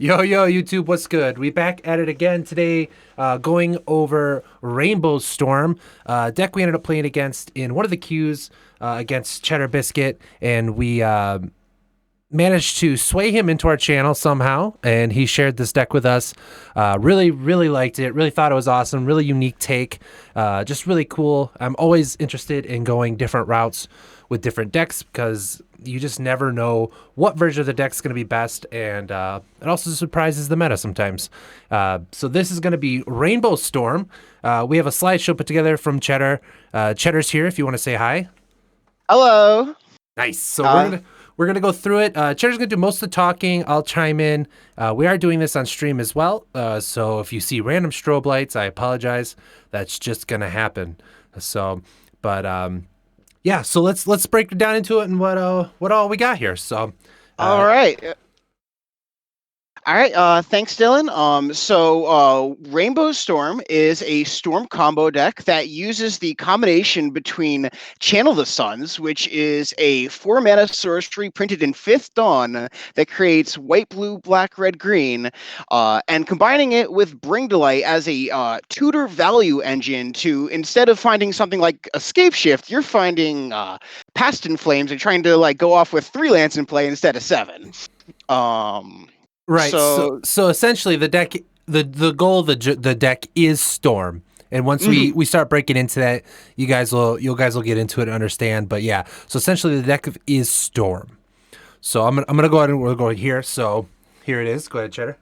Yo, yo, YouTube, what's good? We back at it again today, going over Rainbow Storm, deck we ended up playing against in one of the queues against Cheddar Biscuit, and we managed to sway him into our channel somehow, and he shared this deck with us. Really, really liked it. Really thought it was awesome. Really unique take. Just really cool. I'm always interested in going different routes with different decks because you just never know what version of the deck's going to be best, and it also surprises the meta sometimes. So this is going to be Rainbow Storm. We have a slideshow put together from Cheddar. Cheddar's here if you want to say hi. Hello. Nice. So we're gonna go through it. Cheddar's gonna do most of the talking. I'll chime in. We are doing this on stream as well. So if you see random strobe lights, I apologize. That's just gonna happen. So, but yeah. So let's break it down into it and what all we got here. So, All right. All right, thanks, Dylan. Rainbow Storm is a storm combo deck that uses the combination between Channel the Suns, which is a 4-mana sorcery printed in 5th Dawn that creates white, blue, black, red, green, and combining it with Bring to Light as a tutor value engine to, instead of finding something like Escape Shift, you're finding Past in Flames and trying to like go off with 3 lands in play instead of 7. Right. So essentially, the deck, the goal of the deck is Storm, and once we start breaking into that, you guys will get into it and understand. But yeah, so essentially, the deck is Storm. So I'm gonna go ahead and we'll go here. So here it is. Go ahead, Cheddar.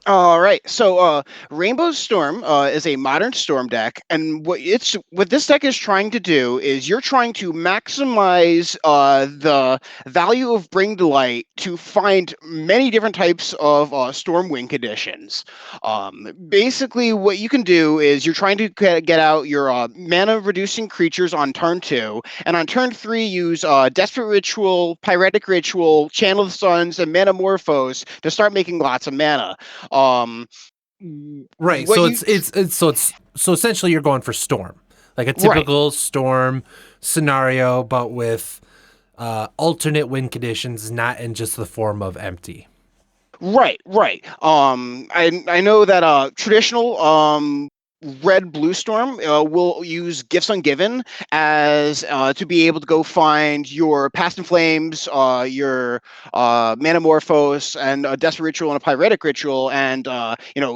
All right, so Rainbow Storm is a modern storm deck, and what this deck is trying to do is you're trying to maximize the value of Bring to Light to find many different types of storm win conditions. Basically, what you can do is you're trying to get out your mana reducing creatures on turn 2, and on turn 3 use Desperate Ritual, Pyretic Ritual, Channel of the Suns, and Manamorphose to start making lots of mana. Right. So so essentially you're going for Storm, like a typical Storm scenario, but with alternate win conditions, not in just the form of empty. Right. I know that traditional red blue storm will use Gifts Ungiven as to be able to go find your Past in Flames, your Manamorphose, and a Desperate Ritual and a Pyretic Ritual, and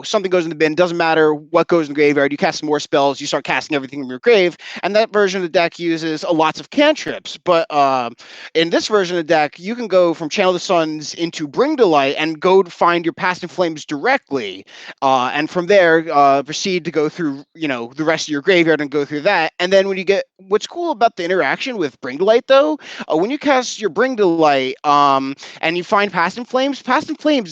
something goes in the bin. Doesn't matter what goes in the graveyard. You cast some more spells. You start casting everything from your grave, and that version of the deck uses lots of cantrips. But in this version of the deck, you can go from Channel the Suns into Bring to Light and go to find your Past in Flames directly, and from there proceed to go through the rest of your graveyard and go through that. And then when you get, what's cool about the interaction with Bring to Light though, when you cast your Bring to Light and you find Past in Flames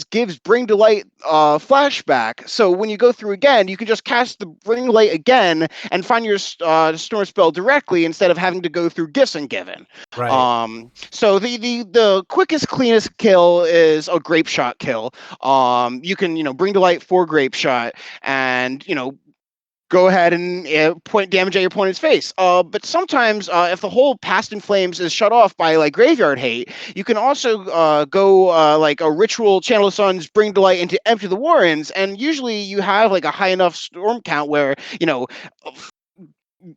gives Bring to Light flashback. So when you go through again, you can just cast the Bring to Light again and find your storm spell directly instead of having to go through Gifts Ungiven. Right. So the quickest, cleanest kill is a Grape Shot kill. You can Bring to Light for Grape Shot and go ahead and point damage at your opponent's face. But sometimes, if the whole Past in Flames is shut off by like Graveyard Hate, you can also go like a Ritual, Channel of Suns, Bring to Light into Empty the Warrens, and usually you have like a high enough storm count where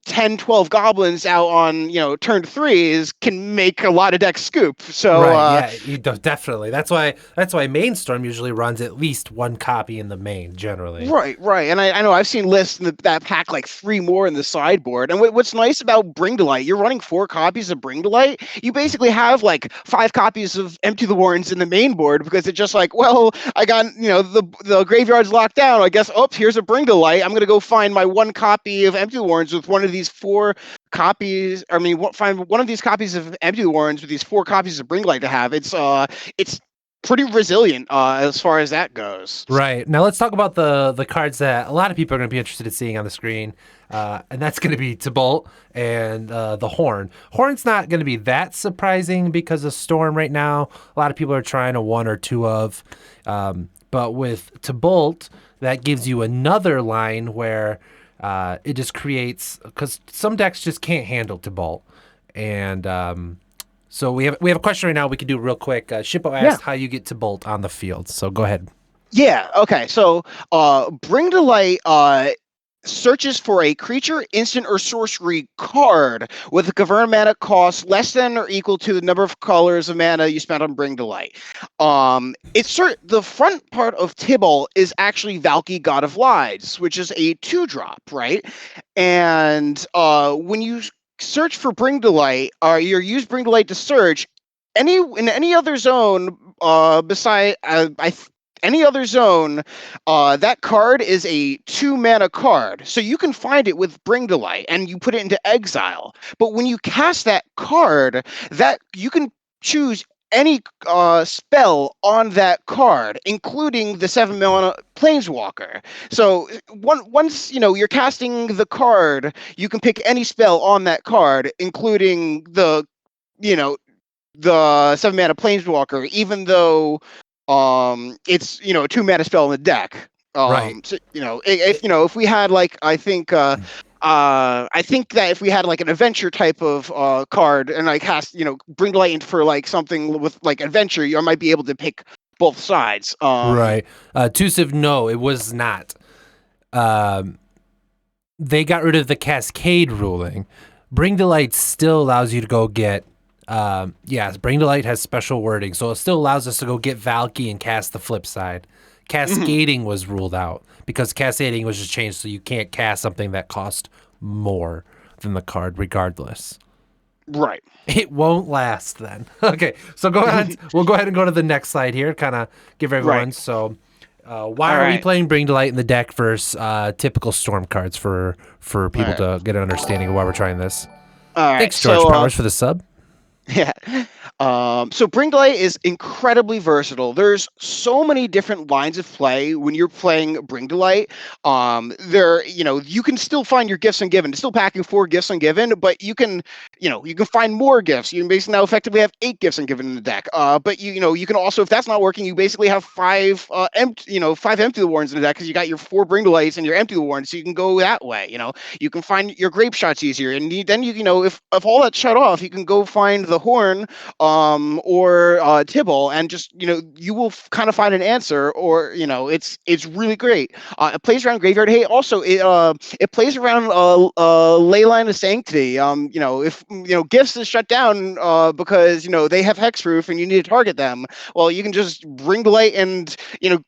10, 12 goblins out on turn 3s can make a lot of decks scoop. So right, yeah, definitely. That's why main Storm usually runs at least one copy in the main generally. Right. And I know I've seen lists that pack like 3 more in the sideboard. And what's nice about Bring to Light, you're running 4 copies of Bring to Light. You basically have like 5 copies of Empty the Warrens in the main board because it's just like, well, I got the graveyard's locked down. I guess here's a Bring to Light. I'm gonna go find my 1 copy of Empty the Warrens with one of these 4 copies. Find one of these copies of Empty the Warrens with these 4 copies of Bring to Light to have. It's pretty resilient as far as that goes. Right. Now let's talk about the cards that a lot of people are going to be interested in seeing on the screen, and that's going to be Tibalt and the Horn. Horn's not going to be that surprising because of Storm right now. A lot of people are trying a 1 or 2 of, but with Tibalt, that gives you another line where it just creates, because some decks just can't handle Tibalt, and so we have a question right now we can do real quick. Shippo asked how you get Tibalt on the field, so go ahead. Yeah. Okay. So, Bring to Light searches for a creature, instant, or sorcery card with a converted mana cost less than or equal to the number of colors of mana you spent on Bring to Light. The front part of Tibble is actually Valky, God of Lies, which is a 2-drop, right? And when you search for Bring to Light, you use Bring to Light to search any other zone beside any other zone, that card is a 2-mana card. So you can find it with Bring to Light and you put it into exile. But when you cast that card, that you can choose any spell on that card, including the 7-mana Planeswalker. So once you're casting the card, you can pick any spell on that card, including you know the 7-mana Planeswalker, even though it's a 2-mana spell in the deck. Right. So if we had like I think that if we had like an adventure type of card and I cast Bring Light in for like something with like adventure, you might be able to pick both sides. Right. Tusiv, no, it was not. Um, they got rid of the cascade ruling. Bring to Light still allows you to go get. Bring to Light has special wording, so it still allows us to go get Valky and cast the flip side. Cascading was ruled out because cascading was just changed so you can't cast something that cost more than the card, regardless. Right. It won't last then. Okay, so go ahead. We'll go ahead and go to the next slide here. Kind of give everyone. Right. So, why All are we right. playing Bring to Light in the deck versus typical Storm cards for people All right. to get an understanding of why we're trying this? All right. Thanks, George So Powers, for the sub. yeah. So Bring to Light is incredibly versatile. There's so many different lines of play when you're playing Bring to Light. You can still find your gifts ungiven. It's still packing 4 gifts ungiven, but you can find more gifts. You can basically now effectively have 8 gifts ungiven in the deck. But you can also, if that's not working, you basically have 5 5 Empty the Warrens in the deck because you got your 4 Bring to Lights and your Empty the Warrens, so you can go that way. You can find your grape shots easier, and then if all that's shut off, you can go find the horn or Tibble, and just you will kind of find an answer, or it's really great. It plays around Graveyard Hate. Also, it plays around Leyline of Sanctity. If Gifts is shut down because they have hexproof and you need to target them, well, you can just Bring to Light and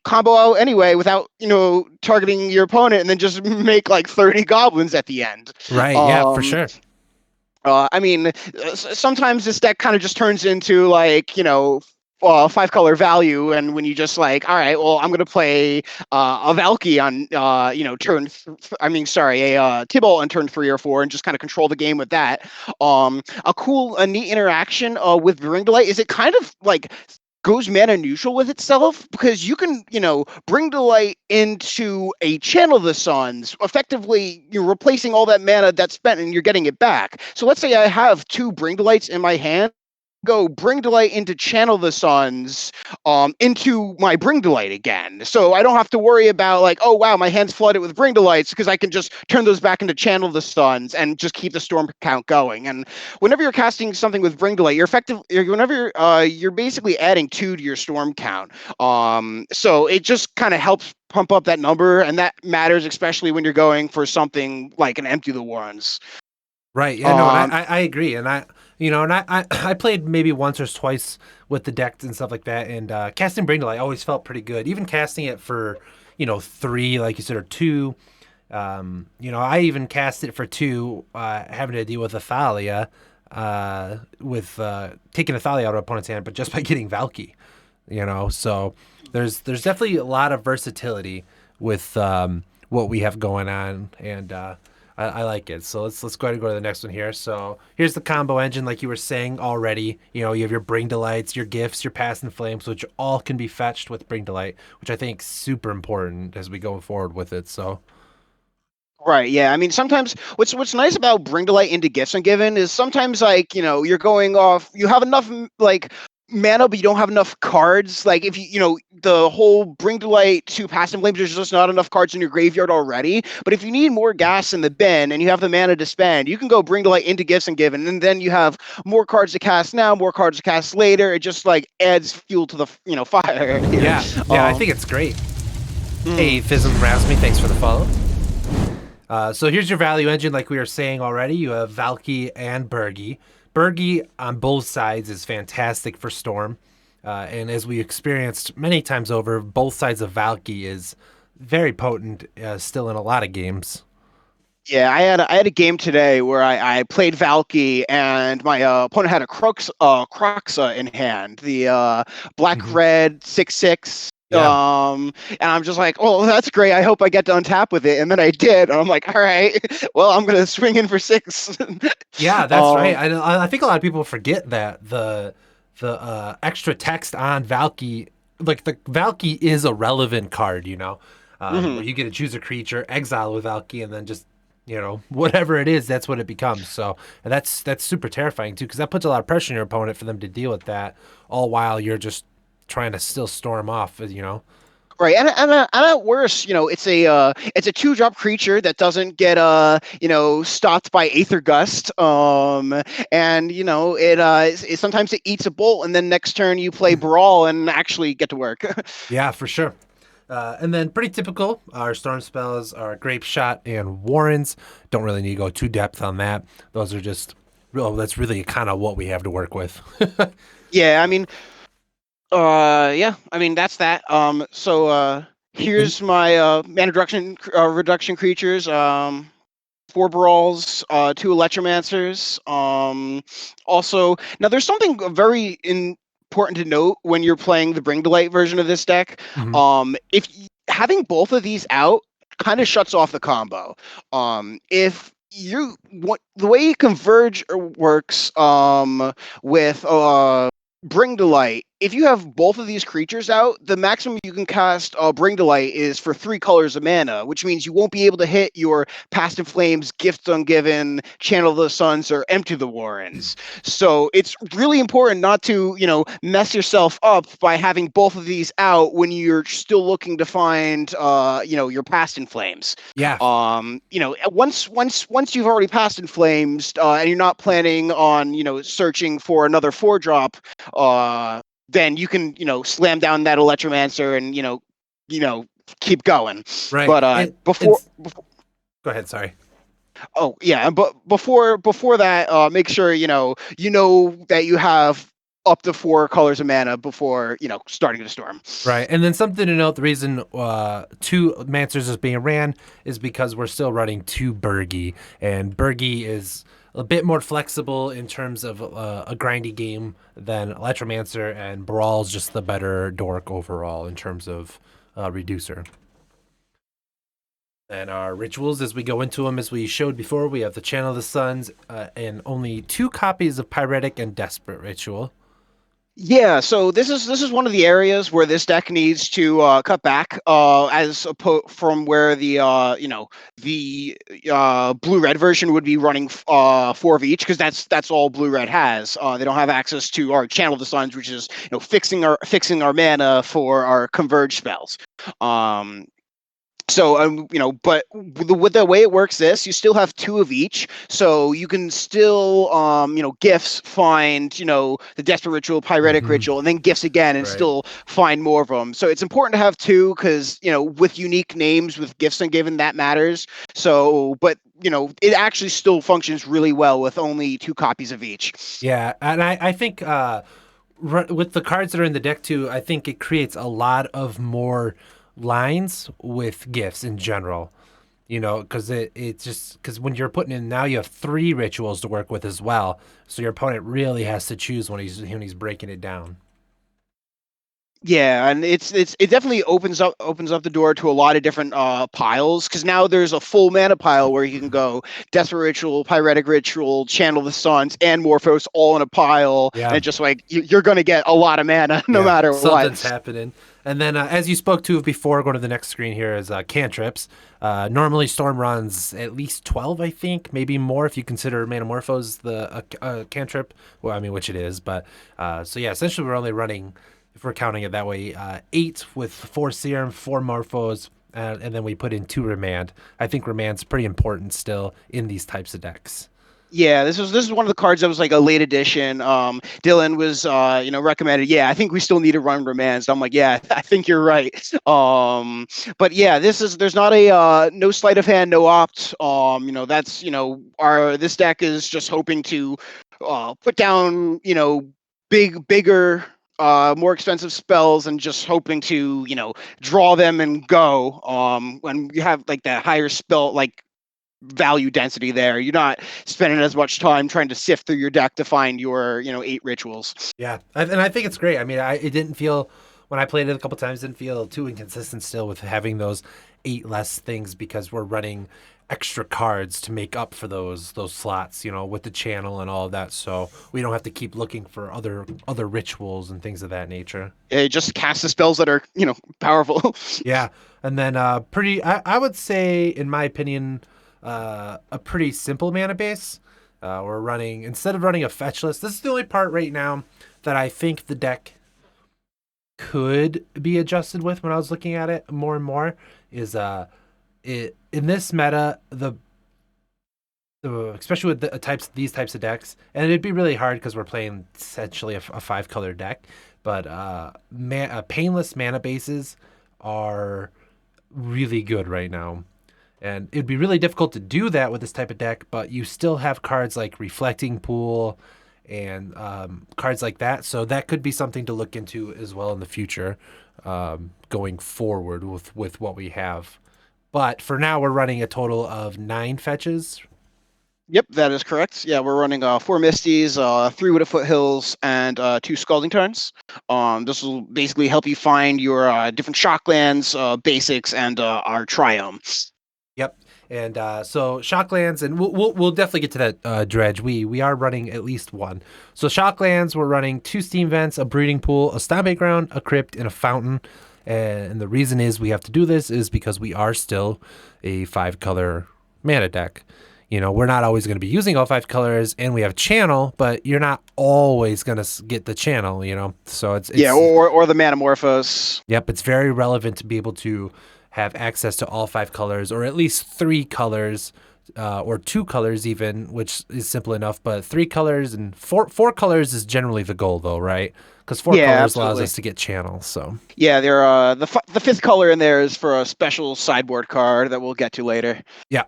combo out anyway without targeting your opponent, and then just make like 30 goblins at the end. Right. Yeah, for Um, sure. Sometimes this deck kind of just turns into like, 5-color value, and when you just like, all right, well, I'm gonna play a Valky on a Tibble on turn 3 or 4, and just kind of control the game with that. A neat interaction with Bring to Light is it kind of like goes mana neutral with itself, because you can, Bring to Light into a Channel the Suns. Effectively, you're replacing all that mana that's spent and you're getting it back. So let's say I have 2 Bring to Lights in my hand. Go Bring to Light into Channel the Suns into my Bring to Light again. So I don't have to worry about like, oh wow, my hand's flooded with Bring to Lights, because I can just turn those back into Channel the Suns and just keep the storm count going. And whenever you're casting something with Bring to Light, you're basically adding 2 to your storm count. So it just kind of helps pump up that number, and that matters especially when you're going for something like an Empty the Warrens. Right. Yeah. No. And I agree. And I played maybe once or twice with the deck and stuff like that. And casting Bring to Light always felt pretty good. Even casting it for 3, like you said, or 2. I even cast it for 2, having to deal with Athalia, with taking Athalia out of opponent's hand, but just by getting Valky. So there's definitely a lot of versatility with what we have going on, and I like it. So let's go ahead and go to the next one here. So here's the combo engine, like you were saying already. You have your Bring to Lights, your gifts, your Past and Flames, which all can be fetched with Bring to Light, which I think is super important as we go forward with it. So Right. Yeah. I mean, sometimes what's nice about Bring to Light into Gifts Ungiven is sometimes like you're going off. You have enough like mana, but you don't have enough cards. Like if the whole Bring to Light to Past and Flames, there's just not enough cards in your graveyard already. But if you need more gas in the bin and you have the mana to spend, you can go Bring to Light into Gifts Ungiven, and then you have more cards to cast now, more cards to cast later. It just like adds fuel to the fire here. yeah, I think it's great. Hey, Fism Rasmy, thanks for the follow. So here's your value engine, like we were saying already. You have Valky and Bergie. Bergie on both sides is fantastic for Storm. And as we experienced many times over, both sides of Valky is very potent still in a lot of games. Yeah, I had a game today where I played Valky and my opponent had a Croxa in hand, the black Mhm. red 6/6. Yeah. And I'm just like, oh, that's great. I hope I get to untap with it. And then I did. And I'm like, all right, well, I'm gonna swing in for 6. Yeah, that's right. um, I think a lot of people forget that the extra text on Valky, like the Valky is a relevant card, where mhm. you get to choose a creature, exile with Valky, and then just whatever it is, that's what it becomes. So and that's super terrifying too, because that puts a lot of pressure on your opponent for them to deal with that, all while you're just trying to still storm off. Right, and at worst, it's a 2-drop creature that doesn't get stopped by Aether Gust. And sometimes it eats a bolt, and then next turn you play Brawl and actually get to work. Yeah, for sure. And then pretty typical, our storm spells are Grape Shot and Warrens. Don't really need to go too depth on that. Those are just real. That's really kind of what we have to work with. Yeah, I mean, yeah, I mean that's that. And Here's my mana reduction creatures. 4 Brawls, 2 Electromancers. Also, now there's something very important to note when you're playing the Bring to Light version of this deck. mhm. If having both of these out kind of shuts off the combo. If you what the way Converge works with Bring to Light, if you have both of these creatures out, the maximum you can cast Bring to Light is for 3 colors of mana, which means you won't be able to hit your Past in Flames, Gifts Ungiven, Channel the Suns, or Empty the Warrens. So it's really important not to, mess yourself up by having both of these out when you're still looking to find, your Past in Flames. Yeah, Once you've already Past in Flames, and you're not planning on, searching for another 4-drop, then you can, slam down that Electromancer and, you know, keep going. right. But And go ahead. Sorry. oh yeah, but before that, make sure you know that you have up to 4 colors of mana before starting to storm. Right. And then something to note: the reason two Mancers is being ran is because we're still running two Bergie, and Bergie is a bit more flexible in terms of a grindy game than Electromancer, and Brawl's just the better dork overall in terms of reducer. And our rituals, as we go into them, as we showed before, we have the Channel of the Suns and only 2 copies of Pyretic and Desperate Ritual. Yeah, so this is one of the areas where this deck needs to cut back from where the blue red version would be running 4 of each, because that's all blue red has. They don't have access to our Channel of the Suns, which is fixing our mana for our converge spells. Um, but with the way it works, you still have 2 of each, so you can still, gifts find, the Desperate Ritual, Pyretic Mm-hmm. Ritual, and then gifts again, and Right. still find more of them. So it's important to have 2, because with unique names, with gifts ungiven, that matters. So, but it actually still functions really well with only 2 copies of each. Yeah, and I think with the cards that are in the deck too, I think it creates a lot of more lines with gifts in general. Because it's just because when you're putting in now, you have 3 rituals to work with as well. So your opponent really has to choose when he's breaking it down. Yeah, and it definitely opens up the door to a lot of different piles, because now there's a full mana pile where you can go Desperate Ritual, Pyretic Ritual, Channel the Suns, and Morphos all in a pile, and Yeah, it's just like you're gonna get a lot of mana no yeah, matter something's what. happening. And then, as you spoke to before, going to the next screen here is cantrips. Normally, Storm runs at least 12, I think, maybe more if you consider Manamorphose the cantrip. Well, I mean, which it is, but so yeah, essentially we're only running, if we're counting it that way, 8 with 4 Serum, 4 Morphos, and then we put in 2 Remand. I think Remand's pretty important still in these types of decks. Yeah, this is one of the cards that was like a late edition. Dylan was recommended. Yeah, I think we still need to run Remand. So I'm like, yeah, I think you're right. But yeah, there's not a no sleight of hand, no opt. That's our this deck is just hoping to put down bigger more expensive spells and just hoping to draw them and go when you have like that higher spell like value density there. You're not spending as much time trying to sift through your deck to find your 8 rituals. Yeah, and I think it's great. I mean, it didn't feel when I played it a couple times, didn't feel too inconsistent still with having those 8 less things because we're running extra cards to make up for those slots, with the channel and all of that. So we don't have to keep looking for other rituals and things of that nature. It just casts the spells that are powerful. Yeah, and then I would say, in my opinion, a pretty simple mana base. We're running instead of running a fetch list. This is the only part right now that I think the deck could be adjusted with when I was looking at it more and more is it in this meta especially with these types of decks, and it'd be really hard because we're playing essentially a 5-color deck, but painless mana bases are really good right now. And it'd be really difficult to do that with this type of deck, but you still have cards like Reflecting Pool and cards like that. So that could be something to look into as well in the future, going forward with what we have. But for now, we're running a total of 9 fetches. Yep, that is correct. Yeah, we're running 4 Misties, 3 Wooded Foothills, and 2 Scalding Tarns. This will basically help you find your different shocklands, basics, and our Triome. Yep. And so Shocklands, and we'll definitely get to that dredge. We are running at least one. So Shocklands, we're running 2 steam vents, a breeding pool, a stomping ground, a crypt, and a fountain. And the reason is we have to do this is because we are still a 5-color mana deck. We're not always going to be using all 5 colors, and we have channel, but you're not always going to get the channel. So it's yeah, or the Manamorphose. Yep, it's very relevant to be able to have access to all 5 colors, or at least 3 colors, or 2 colors even, which is simple enough. But 3 colors and 4 colors is generally the goal, though, right? Because 4 colors absolutely allows us to get channels. So yeah, there the 5th color in there is for a special sideboard card that we'll get to later. Yeah.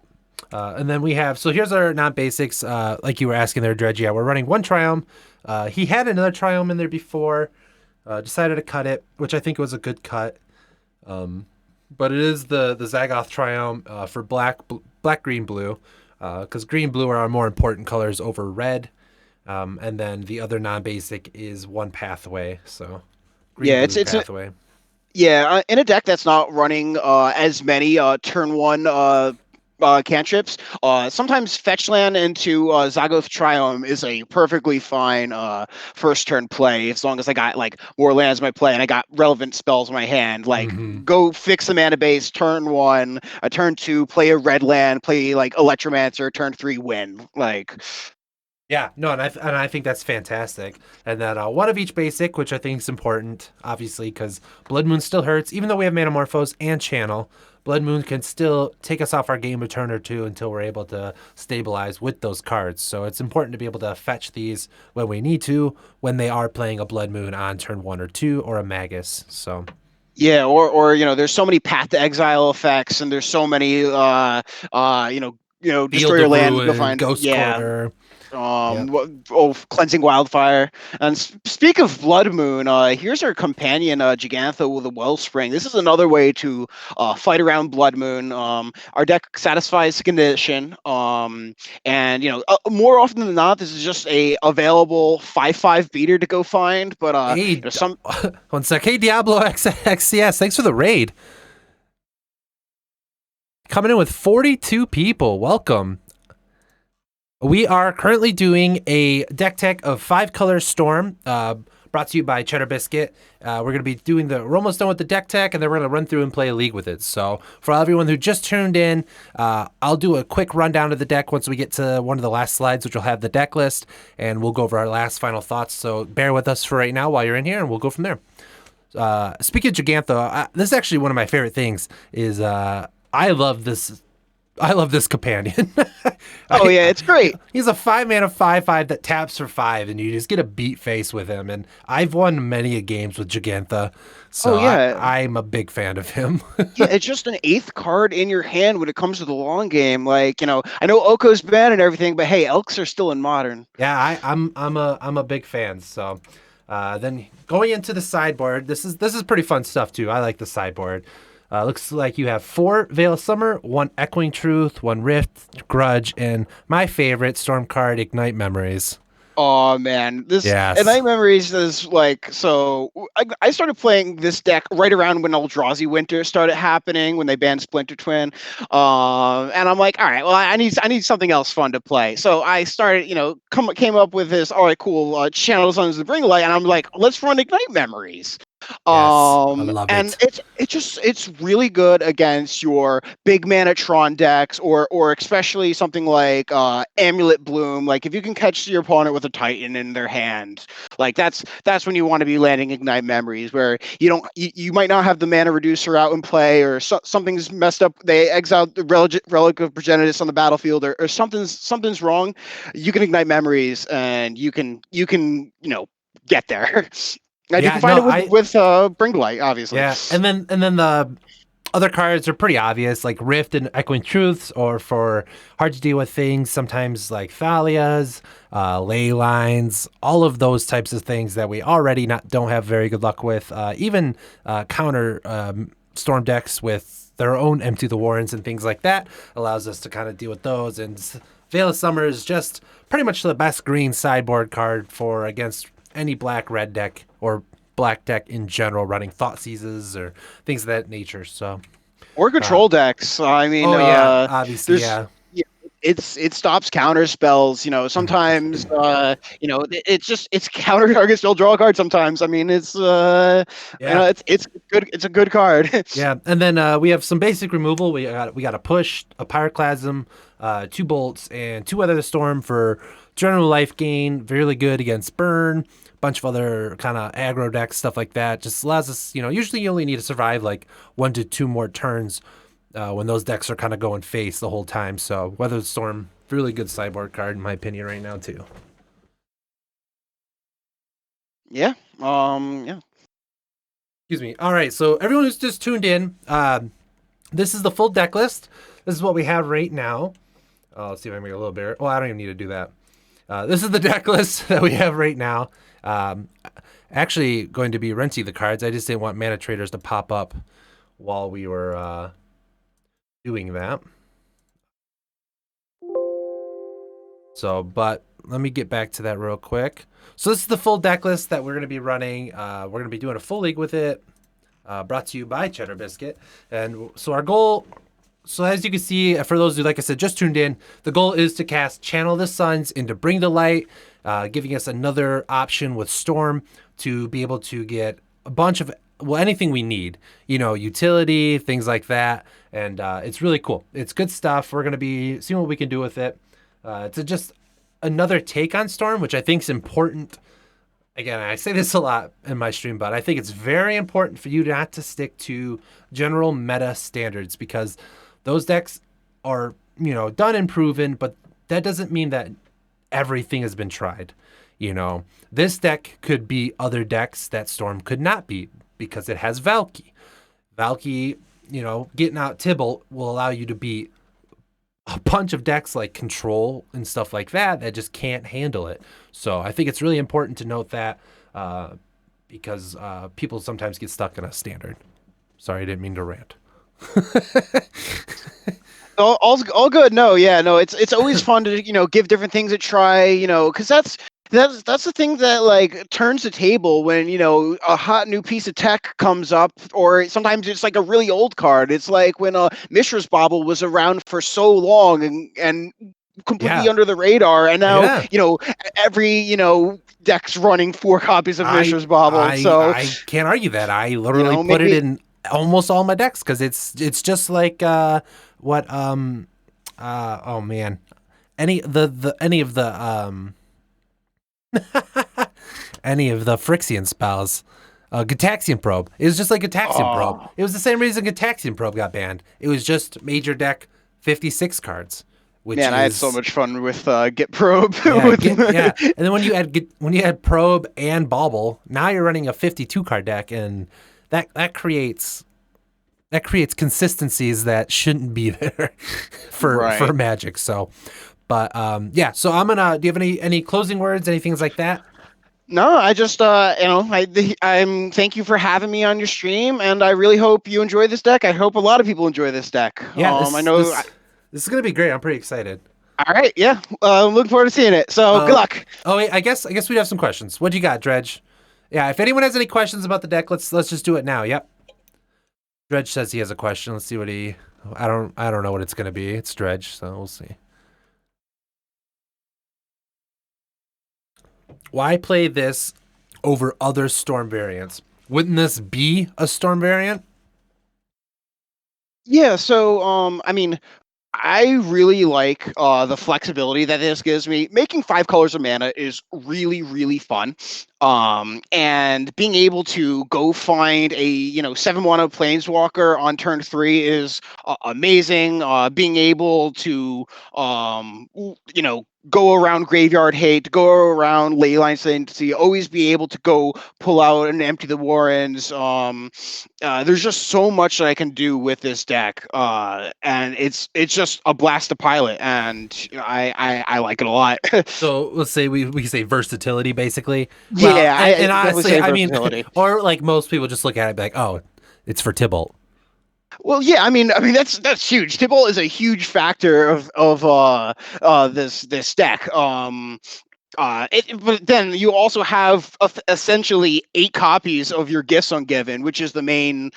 And then we have, so here's our non-basics, like you were asking there, Dredge. Yeah, we're running 1 Triome. He had another Triome in there before, decided to cut it, which I think was a good cut. But it is the Zagoth Triome for black, green, blue, because green, blue are our more important colors over red. And then the other non-basic is 1 Pathway, so green, blue, Pathway. In a deck that's not running as many turn 1 cantrips, sometimes fetch land into Zagoth Triome is a perfectly fine first turn play, as long as I got like more lands in my play and I got relevant spells in my hand. Like go fix the mana base turn 1, turn 2 play a red land, play like Electromancer, turn 3 win. Like yeah, no, and I think that's fantastic. And then 1 of each basic, which I think is important, obviously, because Blood Moon still hurts. Even though we have Manamorphose and Channel, Blood Moon can still take us off our game a turn or 2 until we're able to stabilize with those cards. So it's important to be able to fetch these when we need to, when they are playing a Blood Moon on turn 1 or 2 or a Magus. So yeah, or there's so many Path to Exile effects, and there's so many destroy your land, go find Ghost Quarter. Cleansing Wildfire. And speak of Blood Moon, here's our companion Gigantha with a Wellspring. This is another way to fight around Blood Moon. Our deck satisfies condition, and more often than not, this is just a available 5/5 beater to go find. But hey, one sec. Hey, Diablo XCS, thanks for the raid. Coming in with 42 people. Welcome. We are currently doing a deck tech of 5-color Storm, brought to you by Cheddarbiscut. We're going to be we're almost done with the deck tech, and then we're going to run through and play a league with it. So for everyone who just tuned in, I'll do a quick rundown of the deck once we get to one of the last slides, which will have the deck list, and we'll go over our last final thoughts. So bear with us for right now while you're in here, and we'll go from there. Speaking of Gigantha, this is actually one of my favorite things, is I love this I love this companion. Oh yeah, it's great. He's a 5-mana 5/5 that taps for 5, and you just get a beat face with him. And I've won many a games with Gigantha, Oh so yeah, I'm a big fan of him. yeah. It's just an eighth card in your hand when it comes to the long game. Like I know Oko's bad and everything, but hey, Elks are still in Modern. Yeah, I'm a big fan. So then going into the sideboard, this is pretty fun stuff too. I like the sideboard. Looks like you have 4 Veil of Summer, 1 Echoing Truth, 1 Rift, Grudge, and my favorite Storm card, Ignite Memories. Oh man, this and Yes. Night Memories is like so. I started playing this deck right around when Eldrazi Winter started happening when they banned Splinter Twin, and I'm like, all right, well, I need something else fun to play. So I started, came up with this. All right, cool. Channels on the Bring Light, and I'm like, let's run Ignite Memories. Yes. I love And it. it's really good against your big mana Tron decks, or especially something like Amulet Bloom. Like if you can catch your opponent with a Titan in their hand, like that's when you want to be landing Ignite Memories, where you might not have the mana reducer out in play, or something's messed up. They exiled the relic of Progenitus on the battlefield, or something's wrong. You can Ignite Memories, and you can get there. And you Yeah, can find no, it with Bring Light, obviously. yeah, and then the other cards are pretty obvious, like Rift and Echoing Truths, or for hard to deal with things, sometimes like Thalias, Ley Lines, all of those types of things that we already not don't have very good luck with. Even counter Storm decks with their own Empty the Warrens and things like that allows us to kind of deal with those. And Veil of Summer is just pretty much the best green sideboard card for against any black-red deck or black deck in general running Thought Seizes or things of that nature. So, Or uh, control decks. I mean, oh yeah, obviously, there's yeah, yeah, it stops counter spells. Sometimes it's counter targets. Still draw a card. Sometimes. I mean, yeah, it's good. It's a good card. yeah. And then we have some basic removal. We got a push, a Pyroclasm, 2 bolts, and 2 Weather the Storm for general life gain. Really good against burn. Bunch of other kind of aggro decks, stuff like that. Just allows us, usually you only need to survive like 1 to 2 more turns when those decks are kind of going face the whole time. So Weather the Storm, really good sideboard card in my opinion right now too. Yeah. Yeah. Excuse me. All right, so everyone who's just tuned in, this is the full deck list. This is what we have right now. Let's see if I can make it a little bigger. Oh, I don't even need to do that. This is the deck list that we have right now. Actually going to be renting the cards. I just didn't want Mana Traders to pop up while we were doing that. So, but let me get back to that real quick. So this is the full deck list that we're going to be running. We're going to be doing a full league with it. Brought to you by Cheddarbiscut. And so our goal, so as you can see, for those who, like I said, just tuned in, the goal is to cast Channel the Suns into Bring the Light, giving us another option with Storm to be able to get a bunch of, well, anything we need, utility, things like that. And it's really cool. It's good stuff. We're going to be seeing what we can do with it. It's just another take on Storm, which I think is important. Again, I say this a lot in my stream, but I think it's very important for you not to stick to general meta standards, because those decks are, done and proven, but that doesn't mean that everything has been tried. This deck could be other decks that Storm could not beat because it has Valky. Valky, getting out Tibalt will allow you to beat a bunch of decks like Control and stuff like that just can't handle it. So I think it's really important to note that because people sometimes get stuck in a standard. Sorry, I didn't mean to rant. All good. No, yeah, no. It's always fun to give different things a try. Because that's the thing that like turns the table when a hot new piece of tech comes up, or sometimes it's like a really old card. It's like when Mishra's Bauble was around for so long and completely Yeah. under the radar, and now Yeah. every deck's running 4 copies of I Mishra's Bauble. I So I can't argue that. I literally put it maybe in almost all my decks because it's just like what oh man, any any of the any of the Phyrexian spells. Gataxian Probe. It was just like Gataxian Probe. oh It was the same reason Gataxian Probe got banned. It was just major deck 56 cards, which Man, I had so is much fun with Get Probe. yeah. And then when you add Probe and Bauble, now you're running a 52 card deck, and that creates consistencies that shouldn't be there for Right. Magic. So, but yeah. So I'm gonna. Do you have any closing words, any things like that? No, I just I'm thank you for having me on your stream, and I really hope you enjoy this deck. I hope a lot of people enjoy this deck. Yeah, I know. this is gonna be great. I'm pretty excited. All right, yeah, I'm looking forward to seeing it. So good luck. Oh wait, I guess we'd have some questions. What do you got, Dredge? Yeah, if anyone has any questions about the deck, let's just do it now. Yep. Dredge says he has a question. Let's see what he. I don't know what it's gonna be. It's Dredge, so we'll see. Why play this over other Storm variants? Wouldn't this be a Storm variant? Yeah, so I mean, I really like the flexibility that this gives me. Making 5 colors of mana is really, really fun. And being able to go find a 7 mana planeswalker on turn 3 is amazing. Being able to go around Graveyard Hate, go around Leyline Sanctity, always be able to go pull out and empty the Warrens. There's just so much that I can do with this deck, and it's just a blast to pilot, and I like it a lot. So let's say we can say versatility, basically. Well, Yeah, and I definitely honestly, say I mean, versatility. or like most people just look at it and be like, oh, it's for Tibalt. Well, yeah, I mean that's huge. Tibble is a huge factor of this deck. But then you also have essentially 8 copies of your Gifts Ungiven, which is the main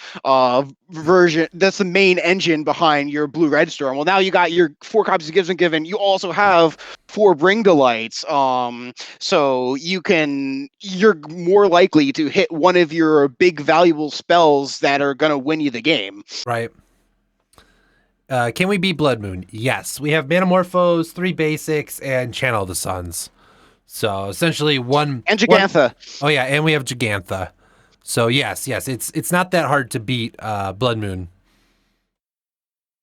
version. That's the main engine behind your Blue-Red Storm. Well, now you got your 4 copies of Gifts Ungiven. You also have 4 Bring Delights. So you're more likely to hit one of your big valuable spells that are gonna win you the game. Right. Can we beat Blood Moon? Yes. We have Manamorphose, 3 basics, and Channel of the Suns. So essentially one And Jegantha. Oh yeah, and we have Jegantha. So yes, it's not that hard to beat Blood Moon.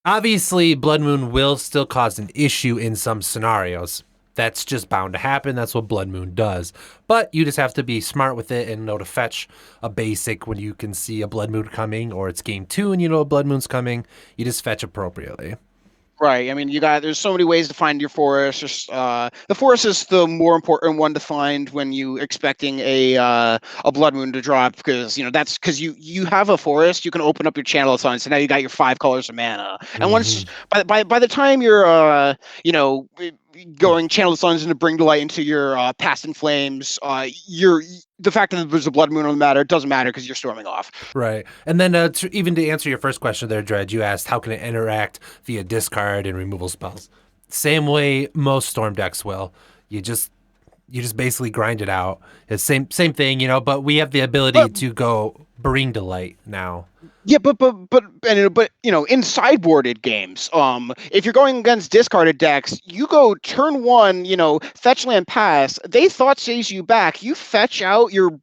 Obviously, Blood Moon will still cause an issue in some scenarios. That's just bound to happen. That's what Blood Moon does. But you just have to be smart with it and know to fetch a basic when you can see a Blood Moon coming, or it's game 2 and you know a Blood Moon's coming. You just fetch appropriately. Right. I mean, there's so many ways to find your forest. The forest is the more important one to find when you expecting a Blood Moon to drop, because that's because you have a forest. You can open up your Channel of Sun, so now you got your 5 colors of mana. And once by the time you're going Channel of Suns into Bring Delight into your Past in Flames, the fact that there's a Blood Moon on the matter, it doesn't matter because you're storming off. Right. And then even to answer your first question there, Dredge, you asked how can it interact via discard and removal spells. Same way most Storm decks will. You just basically grind it out. It's same thing, but we have the ability to go Bring Delight now. Yeah, but in sideboarded games, if you're going against discarded decks, you go turn 1, fetch land pass. They Thoughtseize you back. You fetch out your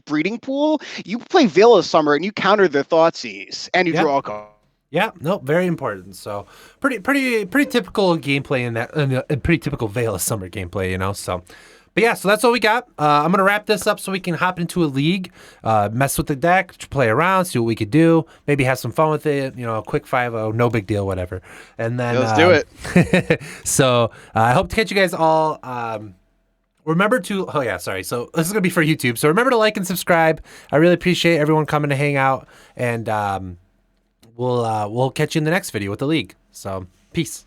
breeding pool. You play Veil of Summer and you counter their Thoughtseize and you draw a card. Yeah, no, very important. So pretty typical gameplay in that, and pretty typical Veil of Summer gameplay, So. But yeah, so that's all we got. I'm going to wrap this up so we can hop into a league, mess with the deck, play around, see what we could do, maybe have some fun with it, a quick 5-0, no big deal, whatever. And then let's do it. So I hope to catch you guys all. Remember to, oh yeah, sorry. So this is going to be for YouTube. So remember to like and subscribe. I really appreciate everyone coming to hang out, and we'll catch you in the next video with the league. So peace.